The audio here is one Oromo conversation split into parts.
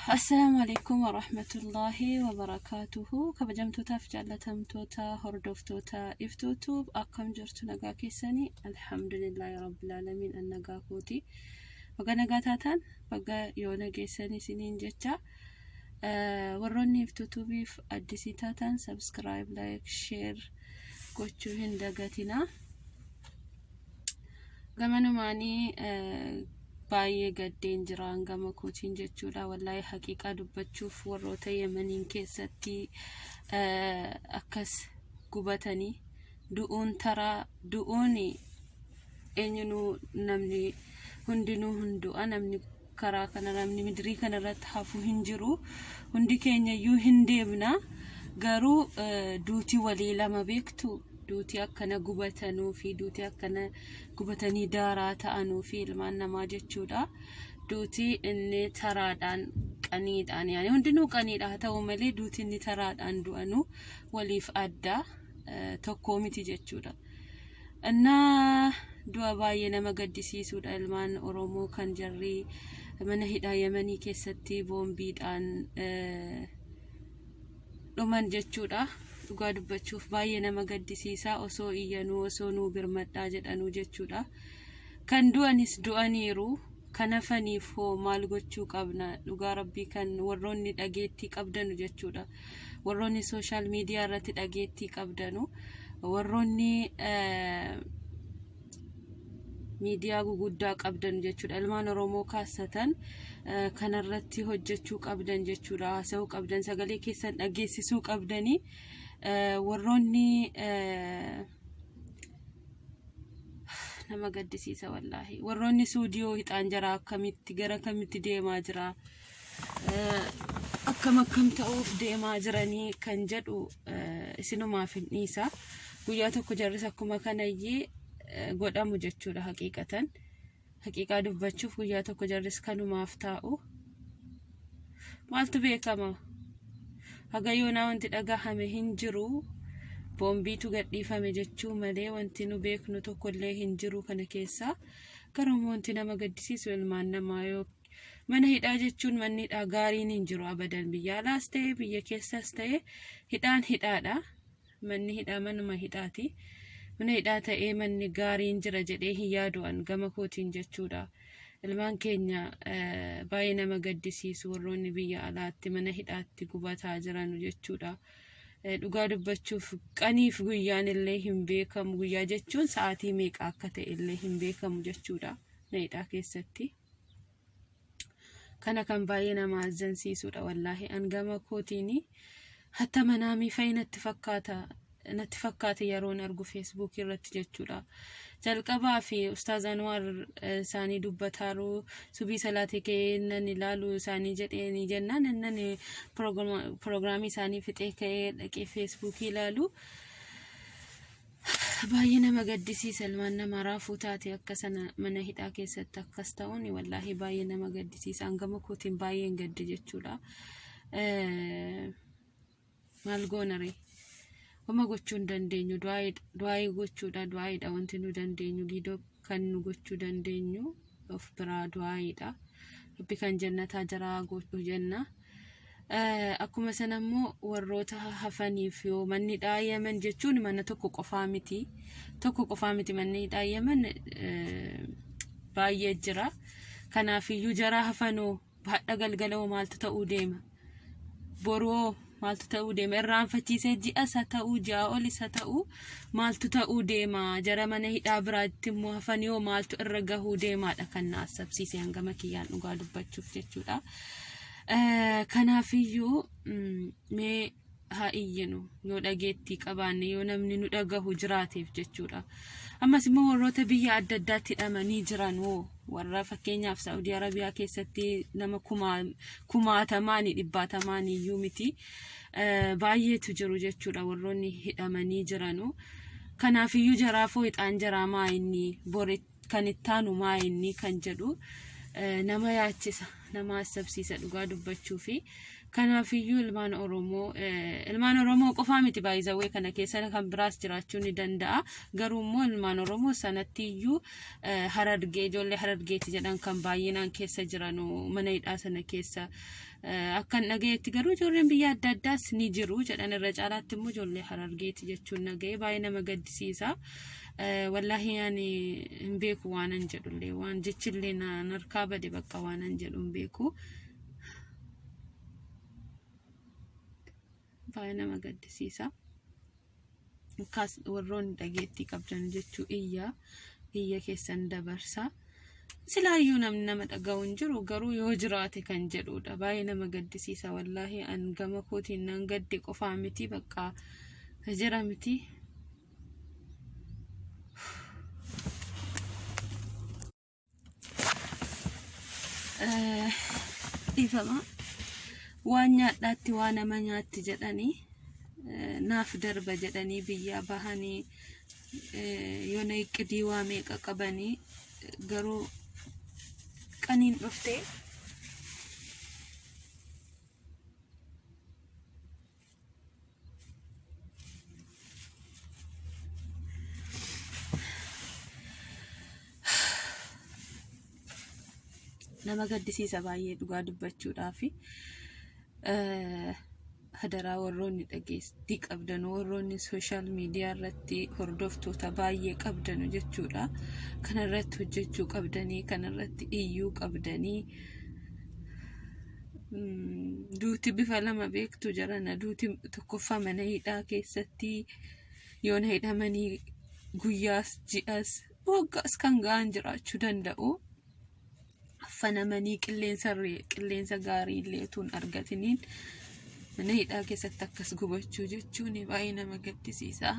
Assalamu alaikum wa rahmatullahi wa barakatuhu. Kabajamtootaaf jaalatamtoota hordoftoota iftootu akkam jirtu nagaa keessanii alhamdulillahi rabbil alamin annagaa kooti baga nagaa taatan baga yoo nageessanii siniin jecha warroonni iftootuuf addisii taatan subscribe like share gochuu hin dagatina. Gamanumaanii baay'ee gaddeen jiraan gama kootiin jechuudha. Wallahi haqiiqaa dubbachuuf warroota Yemeniin keessatti akkas gubatanii du'uun eenyunuu namni hundinuu hundu'a namni karaa kana namni midrii kanarratti hafu hin jiru. Hundi keenyayyuu hin deemna garuu duuti walii lama beektu. Duuti akkana gubatanuu fi duuti akkana gubatanii daaraa ta'anuu fi ilmaan namaa jechuudha. Duuti inni taraadhaan qaniidhaan yaani hundinuu qaniidha haa ta'u malee duuti inni taraadhaan du'anuu waliif adda tokko miti jechuudha. Innaa du'a baay'ee nama gaddisiisuudha. Ilmaan Oromoo kan jarri mana hidhaa Yemenii keessatti boombiidhaan dhuman jechuudha. Dhugaa dubbachuuf baay'ee nama gaddisiisa. Osoo iyyanuu osoo nuu birmadhaa jedhanuu jechuudha. Kan du'anis du'aniiru kan hafaniif hoo maal gochuu qabna? Dhugaa rabbii kan warroonni dhageettii qabdanu jechuudha. Warroonni social media irratti dhageettii qabdanu warroonni miidiyaa guguddaa qabdan jechuudha. Ilmaan Oromoo kaasatan kanarratti hojjechuu qabdan jechuudha. Haasa'uu qabdan, sagalee keessan dhageessisuu qabdanii. Warroonni nama gaddisiisa wallahi. Warroonni suudiyoo hixaan jira akkamitti gara kamitti deemaa jira, akkam ta'uuf deemaa jiranii kan jedhu isinumaaf hin dhiisa. Guyyaa tokko jarris akkuma kanayyee godhamu jechuudha. Haqiiqaa dubbachuuf guyyaa tokko jarris kanumaaf taa'u. Maaltu beekama? Hagayoonaa wanti dhagahame hin jiru. Boombiitu gadhiifame jechuu malee wanti nu beeknu tokkollee hin jiru kana keessa. Garuu wanti nama gaddisiisu ilmaan namaa yoo mana hidhaa jechuun manni hidhaa gaariin hin jiru abadan. Biyya alaas ta'e biyya keessas ta'e hidhaan hidhaadha. Manni hidhaa manuma hidhaati. Mana hidhaa ta'ee manni gaariin jira jedhee hin yaadu'an gama kootiin jechuudha. Ilmaan keenya baay'ee nama gaddisiisu warroonni biyya alaatti mana hidhaatti gubataa jiran jechuudha. Dhugaa dubbachuuf qaniif guyyaan illee hin beekamu. Guyyaa jechuun sa'aatii meeqa akka ta'e illee hin beekamu jechuudha mana hidhaa keessatti. Kana kan baay'ee nama azzansiisudha wallahi. An gama kootiin hatta manaamii fa'i natti fakkaata yeroon argu Facebook irratti jechuudha. Jalqabaa fi Ustaaz Anwar isaanii dubbataaru subii salaatii kennan ilaalu isaanii jedhanii jennaan innani proogiraamii isaanii fixee ka'ee dhaqee Facebook ilaalu baay'ee nama gaddisiisa. Ilmaan namaa raafuu taate akka sana mana hidhaa keessatti akkas ta'uun wallahi baay'ee nama gaddisiisa. Hangama kootiin baay'een gadde jechuudha. Maal goonare? Wama gochuu hin dandeenyu du'aa gochuudha. Du'aadha wanti nu dandeenyu. Liidoo kan nu gochuu dandeenyu of biraa du'aadha. Rabbi kan jannataa jiraa gochuu jenna. Akkuma sana immoo warroota hafaniif yoo manni hidhaa Yemen jechuun mana tokko qofaa miti. Manni hidhaa Yemen baay'ee jira. Kanaafiyyuu jara hafanoo hadha galgaloo maaltu ta'uu deema? Boroo maaltu ta'uu deema? Irraanfachiisee ji'as haa ta'uu ji'a olis haa ta'uu maaltu ta'uu deema? Jara mana hidhaa biraatti immoo hafanii maaltu irra gahuu deemaadha kan na asabsiise hangama kiyyaan dhugaa dubbachuuf jechuudha. Kanaafiyyuu mee haa iyyinu yoo dhageettii qabaanne yoo namni nu dhagahu jiraateef jechuudha. Ammas immoo warroota biyya adda addaatti hidhamanii jiran warra fakkeenyaaf Saudi Arabiyaa keessatti nama kumaatamaanii dhibbaatamaanii iyyuu miti baay'eetu jiru jechuudha warroonni hidhamanii jiranu. Kanaafiyyuu jaraafoo hixaan jaraa maa inni bori kan ittaanu maa inni kan jedhu nama yaachisa nama asabsiisa dhugaa dubbachuu fi kanaafiyyuu ilmaan Oromoo qofaa miti baay'izawee kana keessa kan biraas jiraachuu ni danda'a garuu immoo ilmaan Oromoo sanattiyyuu Harargee ijoollee Harargeeti jedhan kan baay'inaan keessa jiran mana hidhaa sana keessa akkan dhagayetti garuu ijoolleen biyya adda addaas ni jiru jedhan irra caalaatti immoo ijoollee Harargeeti jechuun dhagaye baay'ee nama gaddisiisa. Wallahi yani beeku waanan jedhullee waan jechillee narkaa bade bakka waanan jedhuun beeku baay'ee nama gaddisiisa. Kaas warroonni dhageettii qabdan jechuu iyya keessan dabarsa silaayyuu namni nama dhaga'uun jiru garuu yoo jiraate kan jedhudha baay'ee nama gaddisiisa wallahi an gama kootiin nan gaddi qofaa miti bakka jira miti. Ifama waan nyaadhaatti waan nama nyaatti jedhanii naaf darba jedhanii biyya bahanii yoona iqdii waa meeqa qabanii garuu qaniin dhuftee nama gaddisiisa baay'ee dhugaa dubbachuudhaaf hadaraa warroonni dhageestii qabdan warroonni sooshaal miidiyaa irratti hordoftoota baay'ee qabdan jechuudha kana irratti hojjechuu qabdanii kana irratti iyyuu qabdanii duuti bifa lama beektu jarana duuti tokkoffaa mana hidhaa keessatti yoona hidhamanii guyyaas ji'as waggaas kan ga'an jiraachuu danda'u. Fanamanii qilleensa gaarii illee tuun argatiniin mana hidhaa keessatti akkas gubachuu jechuun baay'ee nama gaddisiisa.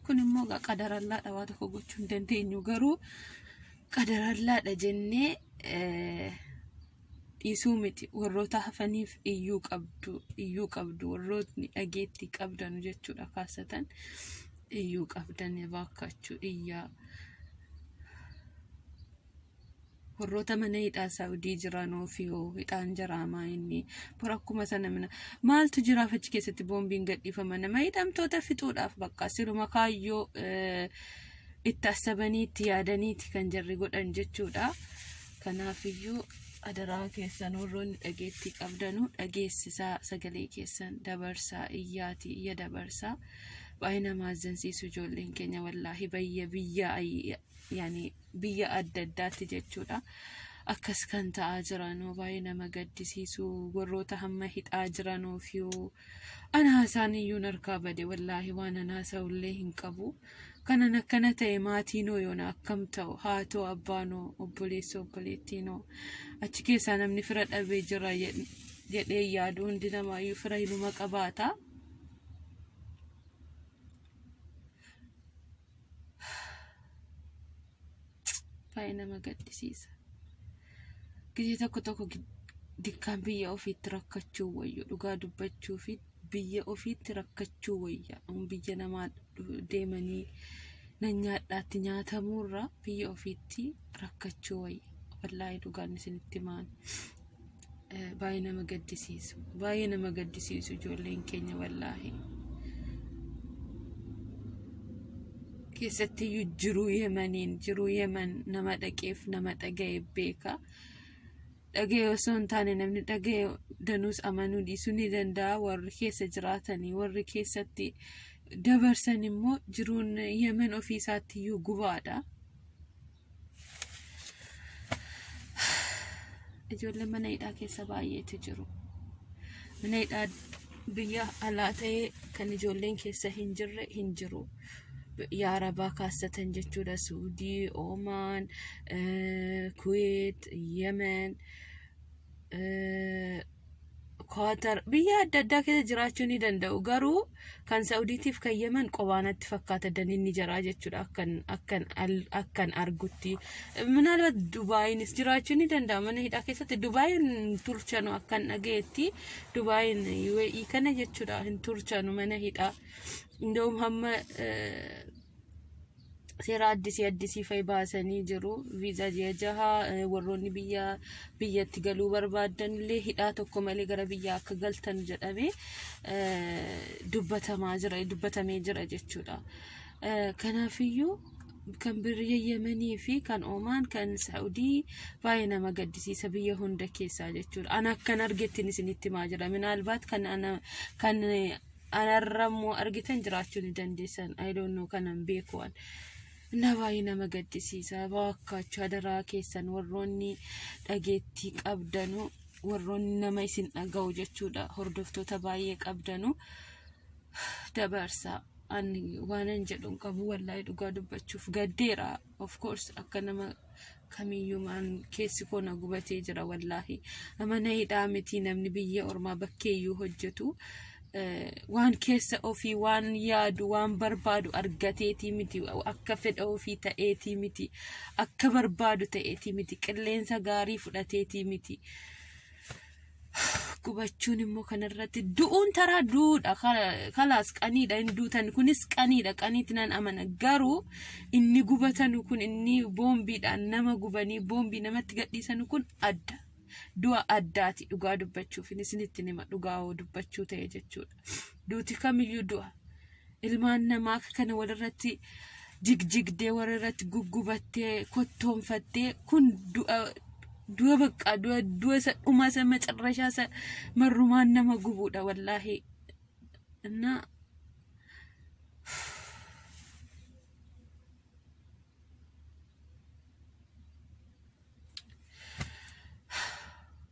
Kun immoo qadarallaadha waa tokko gochuu hin dandeenyu garuu qadarallaadha jennee dhiisuu miti warroota hafaniif iyyuu qabdu warrootni dhageettii qabdan jechuudha kaasatan iyyuu qabdan baakachuu iyyaa. warroota mana hidhaa Saawudii jiranoo fi hidhaan jaraamaa inni akkuma sana mana maaltu jiraaf achi keessatti boombiin gadhiifama nama hidhamtoota fixuudhaaf bakka siruma kaayyoo itti asabaniitti yaadaniiti kan jarri godhan jechuudha. Kanaafiyyuu adaraa keessan warroonni dhageettii qabdanuu dhageessisaa sagalee keessan dabarsaa iyya dabarsaa baay'ee nama azzansiisu ijoolleen keenya wallaahi biyya adda addaatti jechuudha akkas kan ta'aa jiranoo baay'ee nama gaddisiisu warroota hamma hidhaa jiranoo fi anaasan iyyuu narkaa bade wallaahi waan anaasa'ullee hin qabu kanan akkana ta'e maatiinoo yoona akkam ta'u haatoo abbaanoo obboleessa obboleettiinoo achi keessaa namni fira dhabee jira jedhee yaadu hundi namaayyuu fira hiluma qabaata. Baay'ee nama gaddisiisa. Gisee tokko dikkaan biyya ofiitti rakkachuu wayya dhugaa dubbachuu fi biyya ofiitti rakkachuu wayya biyya namaa deemanii nan nyaadhaatti nyaatamuurra biyya ofiitti rakkachuu wayya wallaahi dhugaan isinitti maan baay'ee nama gaddisiisu ijoolleen keenya wallaahi. Keessatti jiruu Yemen nama dhaqeef nama dhaga'e beeka. Dhaga'e osoo hin taane namni dhaga'e danuus amanuu dhiisuu ni danda'a warri keessa jiraatanii warri keessatti dabarsan immoo jiruun Yemen ofii isaatti iyyuu gubaadha. Ijoollee mana hidhaa keessa baay'eetu jiru. Mana hidhaa biyya alaa ta'ee kan ijoolleen keessa hin jirre hin jiru. Ya Rabaa kaasatan jechuudha Suudii, Oman, Kuwait, Yemen, Qatar biyya adda addaa keessa jiraachuu ni danda'u garuu kan Saudiitiif kan Yemen qobaanatti fakkaata daniinni jiraa jechuudha akkan argutti. Minaalbat Dubaayinis jiraachuu ni danda'a mana hidhaa keessatti Dubaayin turchanu akkan dhageetti Dubaayin UAE kana jechuudha hin turchanu mana hidhaa. Indom hamma seera addisii fay baasanii jiru viizaa ji'a jaha warroonni biyyatti galuu barbaadan illee hidhaa tokko malee gara biyya akka galtan jedhamee dubbatamee jira jechuudha. Kanaafiyyuu kan biyya Yemanii fi kan Oman kan Saudi baay'ee nama gaddisiisa biyya hunda keessaa jechuudha. Ana akkan argettin isinitti maa jira minaalbaat kan anarrammoo argitan jiraachuu ni dandeessan I don't know kanan beekuwan. Nabaay'ee nama gaddisiisa baakkaachuu adaraa keessan warroonni dhageettii qabdanu warroonni nama isin dhaga'u jechuudha hordoftoota baay'ee qabdanu dabarsaa ani waanan jedhuun qabu wallahi dhugaa dubbachuuf gaddeera of course akka nama kamiyyumaan keessi koo na gubatee jira wallahi amana hidhaa miti namni biyya ormaa bakkeeyyuu hojjetu waan keessa ofii waan yaadu waan barbaadu argateetii miti akka fedha ofii ta'eetii miti akka barbaadu ta'eetii miti qilleensa gaarii fudhateetii miti gubachuun immoo kanarratti du'uun taraa duudha kalaas qaniidha hin duutan kunis qaniidha qaniitti nan amana garuu inni gubatan kun inni boombiidhaan nama gubanii boombii namatti gadhiisan kun adda du'a addaati dhugaa dubbachuuf isinitti nima dhugaa dubbachuu ta'e jechuudha. Duuti kamiyyuu du'a ilmaan namaa kana walirratti jigjigdee walirratti guggubattee kottoonfattee kun du'a bakka du'a isa dhuma isa macarrashaa isa marrumaan nama gubuudha wallahi. Innaa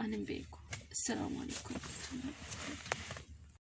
أنا بيكو السلام عليكم.